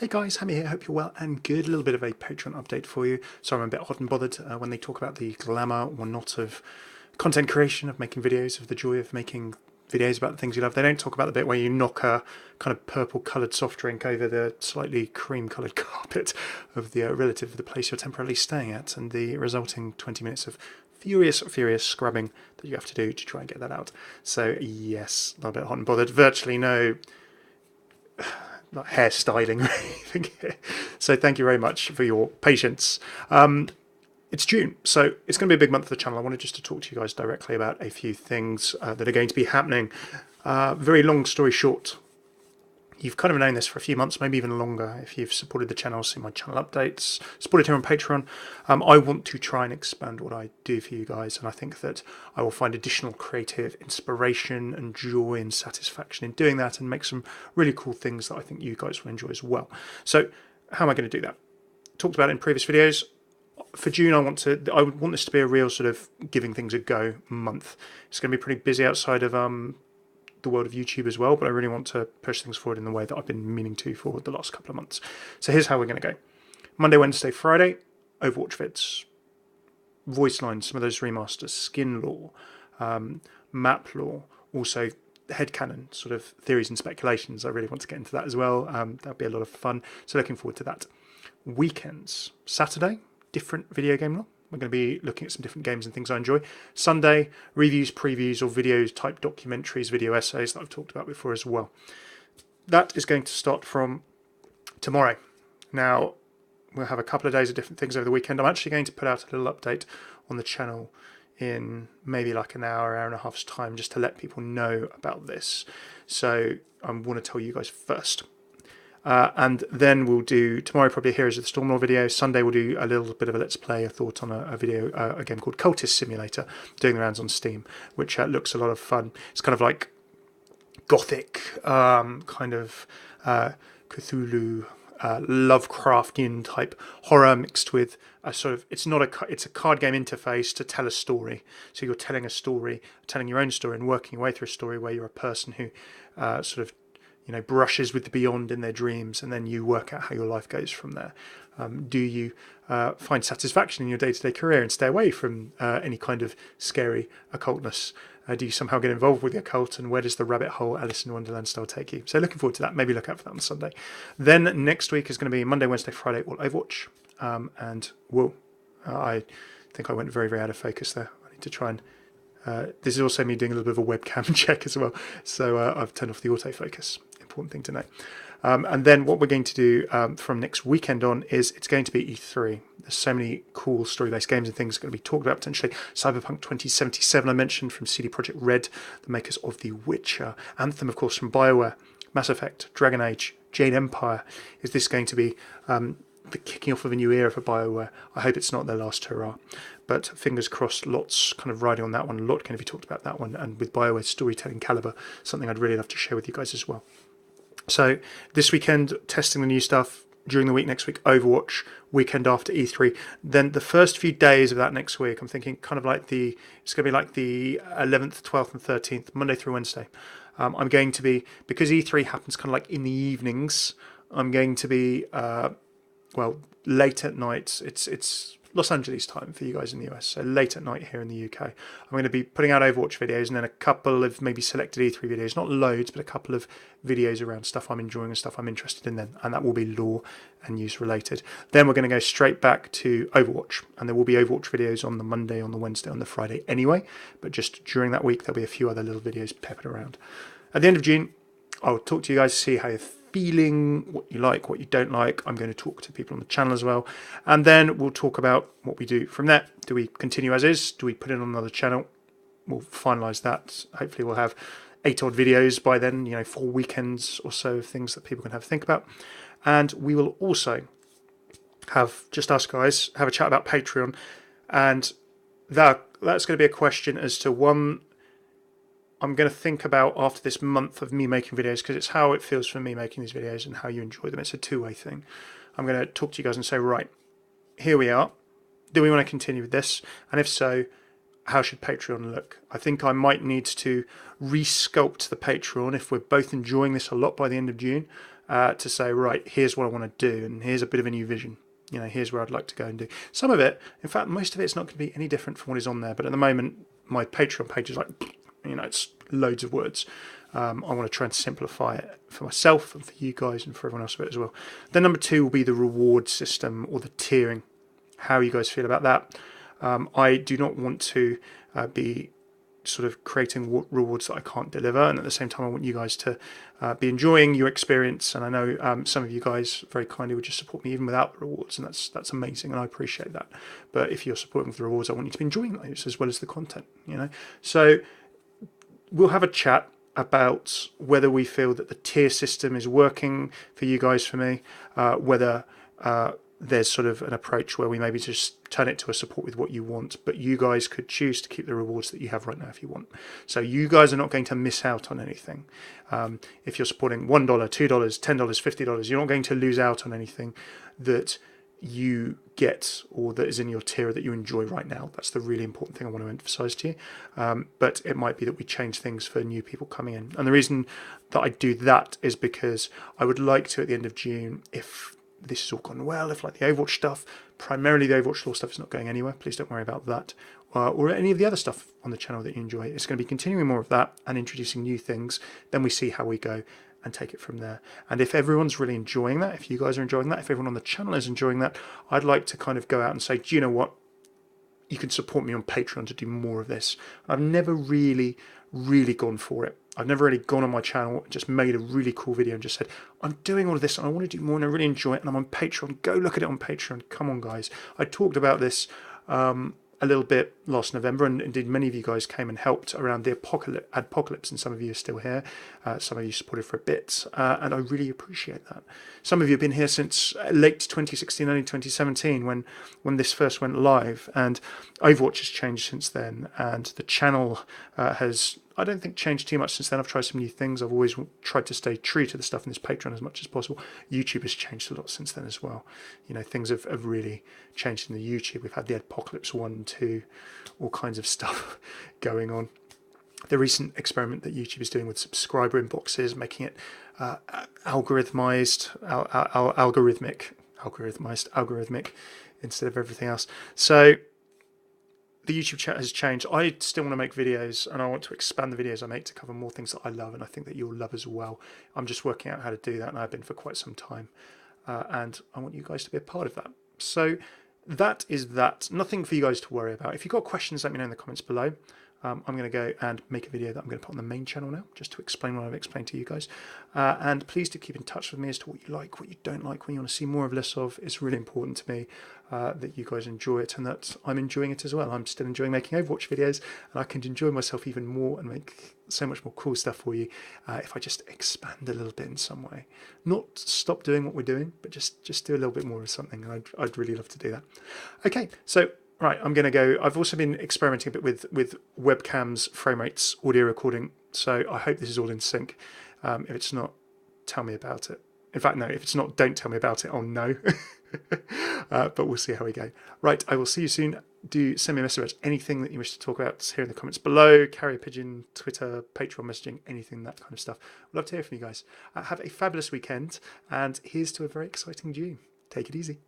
Hey guys, Hammy here, hope you're well and good. A little bit of a Patreon update for you. Sorry I'm a bit hot and bothered when they talk about the glamour or not of content creation, of making videos, of the joy of making videos about the things you love. They don't talk about the bit where you knock a kind of purple coloured soft drink over the slightly cream coloured carpet of the relative of the place you're temporarily staying at and the resulting 20 minutes of furious scrubbing that you have to do to try and get that out. So yes, a little bit hot and bothered. Virtually no not hairstyling or anything here. So thank you very much for your patience. It's June, so it's going to be a big month for the channel. I wanted just to talk to you guys directly about a few things that are going to be happening. Very long story short, you've kind of known this for a few months, maybe even longer, if you've supported the channel, seen my channel updates, supported here on Patreon. I want to try and expand what I do for you guys, and I think that I will find additional creative inspiration and joy and satisfaction in doing that and make some really cool things that I think you guys will enjoy as well. So how am I going to do that? Talked about it in previous videos. For June, I want this to be a real sort of giving things a go month. It's going to be pretty busy outside of the world of YouTube as well, but I really want to push things forward in the way that I've been meaning to for the last couple of months. So here's how we're going to go. Monday, Wednesday, Friday, Overwatch vids, voice lines, some of those remasters, skin lore, map lore, also headcanon, sort of theories and speculations. I really want to get into that as well. That'll be a lot of fun. So looking forward to that. Weekends, Saturday, different video game lore. We're going to be looking at some different games and things I enjoy. Sunday, reviews, previews, or videos type documentaries, video essays that I've talked about before as well. That is going to start from tomorrow. Now, we'll have a couple of days of different things over the weekend. I'm actually going to put out a little update on the channel in maybe like an hour and a half's time, just to let people know about this. So I want to tell you guys first. And then we'll do tomorrow probably a Heroes of the Storm Lord video. Sunday we'll do a little bit of a let's play, a thought on a video, a game called Cultist Simulator, doing the rounds on Steam, which looks a lot of fun. It's kind of like gothic, kind of Cthulhu, Lovecraftian type horror mixed with a sort of, it's a card game interface to tell a story. So you're telling a story, telling your own story and working your way through a story where you're a person who sort of brushes with the beyond in their dreams, and then you work out how your life goes from there. Do you find satisfaction in your day-to-day career and stay away from any kind of scary occultness? Do you somehow get involved with the occult, and where does the rabbit hole Alice in Wonderland style take you? So looking forward to that. Maybe look out for that on Sunday. Then next week is going to be Monday, Wednesday, Friday, all Overwatch. And whoa, I think I went very out of focus there. I need to try and this is also me doing a little bit of a webcam check as well. So I've turned off the autofocus. Important thing to know. And then what we're going to do from next weekend on is it's going to be E3. There's so many cool story-based games and things going to be talked about potentially. Cyberpunk 2077 I mentioned from CD Projekt Red, the makers of The Witcher. Anthem, of course, from BioWare. Mass Effect, Dragon Age, Jade Empire. Is this going to be the kicking off of a new era for BioWare? I hope it's not their last hurrah. But fingers crossed, lots kind of riding on that one. A lot going to be talked about that one. And with BioWare's storytelling caliber, something I'd really love to share with you guys as well. So this weekend, testing the new stuff. During the week next week, Overwatch. Weekend after E3. Then the first few days of that next week, I'm thinking kind of like it's going to be like the 11th, 12th and 13th, Monday through Wednesday. I'm going to be, because E3 happens kind of like in the evenings, I'm going to be, late at night. It's Los Angeles time for you guys in the US, so late at night here in the UK. I'm going to be putting out Overwatch videos and then a couple of maybe selected E3 videos, not loads, but a couple of videos around stuff I'm enjoying and stuff I'm interested in then, and that will be lore and news related. Then we're going to go straight back to Overwatch, and there will be Overwatch videos on the Monday, on the Wednesday, on the Friday anyway, but just during that week there'll be a few other little videos peppered around. At the end of June, I'll talk to you guys, see how you're feeling, what you like, what you don't like. I'm going to talk to people on the channel as well. And then we'll talk about what we do from there. Do we continue as is? Do we put it on another channel? We'll finalise that. Hopefully we'll have 8 odd videos by then, 4 weekends or so of things that people can have to think about. And we will also have, just us guys, have a chat about Patreon. And that's going to be a question as to one I'm going to think about after this month of me making videos, because it's how it feels for me making these videos and how you enjoy them. It's a two-way thing. I'm going to talk to you guys and say, right, here we are. Do we want to continue with this? And if so, how should Patreon look? I think I might need to resculpt the Patreon if we're both enjoying this a lot by the end of June. to say, right, here's what I want to do, and here's a bit of a new vision. You know, here's where I'd like to go and do. Some of it, in fact, most of it's not going to be any different from what is on there. But at the moment, my Patreon page is like, you know, it's loads of words. I want to try and simplify it for myself and for you guys and for everyone else of it as well. Then number 2 will be the reward system or the tiering. How you guys feel about that? I do not want to be sort of creating rewards that I can't deliver, and at the same time I want you guys to be enjoying your experience. And I know some of you guys very kindly would just support me even without the rewards, and that's amazing, and I appreciate that. But if you're supporting with the rewards, I want you to be enjoying those as well as the content, you know. So we'll have a chat about whether we feel that the tier system is working for you guys, for me, whether there's sort of an approach where we maybe just turn it to a support with what you want, but you guys could choose to keep the rewards that you have right now if you want. So you guys are not going to miss out on anything. If you're supporting $1, $2, $10, $50, you're not going to lose out on anything that you get or that is in your tier that you enjoy right now. That's the really important thing I want to emphasize to you. But it might be that we change things for new people coming in. And the reason that I do that is because I would like to, at the end of June, if this has all gone well, if like the Overwatch stuff, primarily the Overwatch lore stuff is not going anywhere, please don't worry about that, or any of the other stuff on the channel that you enjoy. It's going to be continuing more of that and introducing new things. Then we see how we go and take it from there. And if everyone's really enjoying that, if you guys are enjoying that, if everyone on the channel is enjoying that, I'd like to kind of go out and say, do you know what? You can support me on Patreon to do more of this. I've never really gone for it. I've never really gone on my channel and just made a really cool video and just said, I'm doing all of this and I want to do more and I really enjoy it and I'm on Patreon. Go look at it on Patreon. Come on, guys. I talked about this a little bit last November, and indeed many of you guys came and helped around the apocalypse, and some of you are still here. Some of you supported for a bit, and I really appreciate that. Some of you have been here since late 2016, early 2017, when this first went live, and Overwatch has changed since then, and the channel has, I don't think, changed too much since then. I've tried some new things. I've always tried to stay true to the stuff in this Patreon as much as possible. YouTube has changed a lot since then as well. You know, things have really changed in the YouTube. We've had the Apocalypse 1, 2, all kinds of stuff going on. The recent experiment that YouTube is doing with subscriber inboxes, making it algorithmic instead of everything else. So the YouTube chat has changed. I still want to make videos, and I want to expand the videos I make to cover more things that I love, and I think that you'll love as well. I'm just working out how to do that, and I've been for quite some time. And I want you guys to be a part of that. So that is that. Nothing for you guys to worry about. If you've got questions, let me know in the comments below. I'm going to go and make a video that I'm going to put on the main channel now, just to explain what I've explained to you guys. And please do keep in touch with me as to what you like, what you don't like, what you want to see more of, less of. It's really important to me that you guys enjoy it and that I'm enjoying it as well. I'm still enjoying making Overwatch videos, and I can enjoy myself even more and make so much more cool stuff for you if I just expand a little bit in some way. Not stop doing what we're doing, but just do a little bit more of something. And I'd really love to do that. Okay, so right, I'm going to go. I've also been experimenting a bit with webcams, frame rates, audio recording. So I hope this is all in sync. If it's not, tell me about it. In fact, no, if it's not, don't tell me about it. I'll know. But we'll see how we go. Right, I will see you soon. Do send me a message about anything that you wish to talk about here in the comments below. Carrier Pigeon, Twitter, Patreon messaging, anything, that kind of stuff. I'd love to hear from you guys. Have a fabulous weekend, and here's to a very exciting June. Take it easy.